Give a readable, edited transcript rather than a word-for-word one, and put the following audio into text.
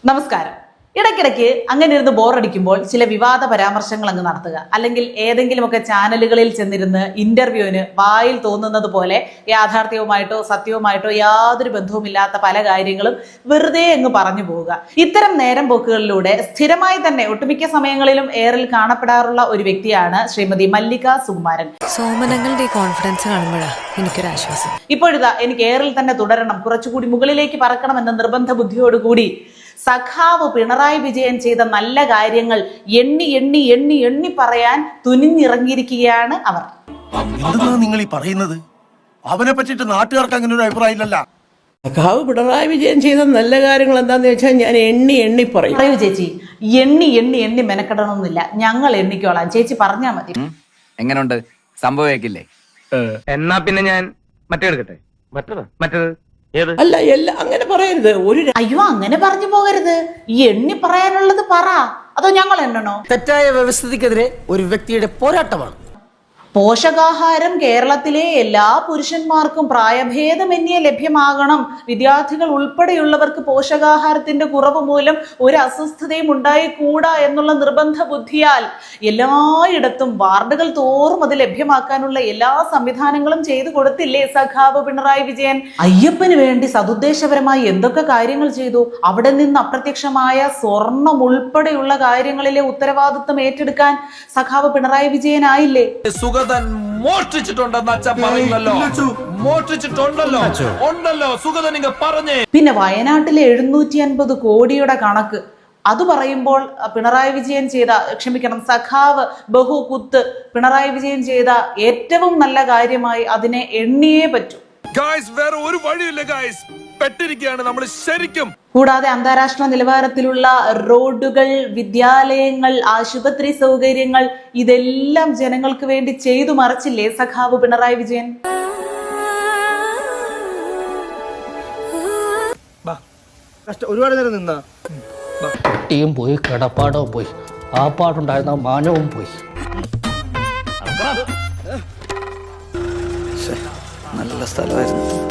നമസ്കാരം. ഇടയ്ക്കിടയ്ക്ക് അങ്ങനെ ഇരുന്ന് ബോറടിക്കുമ്പോൾ ചില വിവാദ പരാമർശങ്ങൾ അങ്ങ് നടത്തുക, അല്ലെങ്കിൽ ഏതെങ്കിലുമൊക്കെ ചാനലുകളിൽ ചെന്നിരുന്ന് ഇന്റർവ്യൂവിന് വായിൽ തോന്നുന്നത് പോലെ യാഥാർത്ഥ്യവുമായിട്ടോ സത്യവുമായിട്ടോ യാതൊരു ബന്ധവുമില്ലാത്ത പല കാര്യങ്ങളും വെറുതെ അങ്ങ് പറഞ്ഞു പോവുക. ഇത്തരം നേരം പോക്കുകളിലൂടെ സ്ഥിരമായി തന്നെ ഒട്ടുമിക്ക സമയങ്ങളിലും എയറിൽ കാണപ്പെടാറുള്ള ഒരു വ്യക്തിയാണ് ശ്രീമതി മല്ലിക സുകുമാരൻ. സോമനങ്ങളുടെ കോൺഫിഡൻസ് കാണുമ്പോഴാണ് എനിക്കൊരാശ്വാസം. ഇപ്പോഴിതാ എനിക്ക് എയറിൽ തന്നെ തുടരണം, കുറച്ചുകൂടി മുകളിലേക്ക് പറക്കണം എന്ന നിർബന്ധ ബുദ്ധിയോടുകൂടി സഖാവ് പിണറായി വിജയൻ ചെയ്ത നല്ല കാര്യങ്ങൾ എണ്ണി എണ്ണി എണ്ണി എണ്ണി പറയാൻ തുനിഞ്ഞിറങ്ങിയിരിക്കുകയാണ് അവർ. നിങ്ങൾ ഈ പറയുന്നത് അവനെ പറ്റിയിട്ട് നാട്ടുകാർക്ക് അങ്ങനെ ഒരു അഭിപ്രായം ഇല്ലല്ലോ. സഖാവ് പിണറായി വിജയൻ ചെയ്ത നല്ല കാര്യങ്ങൾ എന്താന്ന് വെച്ചാൽ ഞാൻ എണ്ണി എണ്ണി പറയും. പറയൂ ചേച്ചി, എണ്ണി എണ്ണി എണ്ണി മെനക്കെടണമെന്നില്ല, ഞങ്ങൾ എണ്ണിക്കോളാം, ചേച്ചി പറഞ്ഞാ മതി. എങ്ങനെയുണ്ട് സംഭവിക്കില്ലേ? എന്നാ പിന്നെ ഞാൻ മറ്റേ എടുക്കട്ടെ. മറ്റേത് ഏത്? അല്ല എല്ലാം അങ്ങനെ പറയരുത്. അയ്യോ, അങ്ങനെ പറഞ്ഞു പോകരുത്. ഈ എണ്ണി പറയാനുള്ളത് പറ, അതോ ഞങ്ങൾ എണ്ണണോ? തെറ്റായ വ്യവസ്ഥിതിക്കെതിരെ ഒരു വ്യക്തിയുടെ പോരാട്ടമാണ്. പോഷകാഹാരം കേരളത്തിലെ എല്ലാ പുരുഷന്മാർക്കും പ്രായഭേദമന്യേ ലഭ്യമാകണം. വിദ്യാർത്ഥികൾ ഉൾപ്പെടെയുള്ളവർക്ക് പോഷകാഹാരത്തിന്റെ കുറവ് മൂലം ഒരു അസ്വസ്ഥതയും ഉണ്ടായിക്കൂടാ എന്നുള്ള നിർബന്ധ ബുദ്ധിയാൽ എല്ലായിടത്തും വാർഡുകൾ തോറും അത് ലഭ്യമാക്കാനുള്ള എല്ലാ സംവിധാനങ്ങളും ചെയ്തു കൊടുത്തില്ലേ സഖാവ് പിണറായി വിജയൻ? അയ്യപ്പന് വേണ്ടി സതുദ്ദേശപരമായി എന്തൊക്കെ കാര്യങ്ങൾ ചെയ്തു. അവിടെ നിന്ന് അപ്രത്യക്ഷമായ സ്വർണം ഉൾപ്പെടെയുള്ള കാര്യങ്ങളിലെ ഉത്തരവാദിത്വം ഏറ്റെടുക്കാൻ സഖാവ് പിണറായി വിജയനായില്ലേ? സുഗതൻ മോഷ്ടിച്ചിട്ടുണ്ടെന്ന് അച്ഛൻ പറയുന്നല്ലോ. മോഷ്ടിച്ചിട്ടുണ്ടല്ലോ, ഉണ്ടല്ലോ സുഗതൻ ഇങ്ങ പറഞ്ഞേ. പിന്നെ വയനാട്ടിലെ 750 കോടിയുടെ കണക്ക് അത് പറയുമ്പോൾ പിണറായി വിജയൻ ചെയ്ത, ക്ഷമിക്കണം, സഖാവ് ബഹുകുത്ത് പിണറായി വിജയൻ ചെയ്ത ഏറ്റവും നല്ല കാര്യമായി അതിനെ എണ്ണിയേ പറ്റൂ. വേറെ ഒരു വഴിയില്ല ഗായ്സ്, പെട്ടിരിക്കുകയാണ് നമ്മൾ ശരിക്കും. കൂടാതെ അന്താരാഷ്ട്ര നിലവാരത്തിലുള്ള റോഡുകൾ, വിദ്യാലയങ്ങൾ, ആശുപത്രി സൗകര്യങ്ങൾ ഇതെല്ലാം ജനങ്ങൾക്ക് വേണ്ടി ചെയ്തു മറിച്ചില്ലേ സഖാവ് പിണറായി വിജയൻ? ഒരുപാട് നേരം നിന്നാ കുട്ടിയും പോയി, കിടപ്പാടവും പോയി, ആ പാടുണ്ടായിരുന്ന മാനവും പോയി. നല്ല സ്ഥലമായിരുന്നു.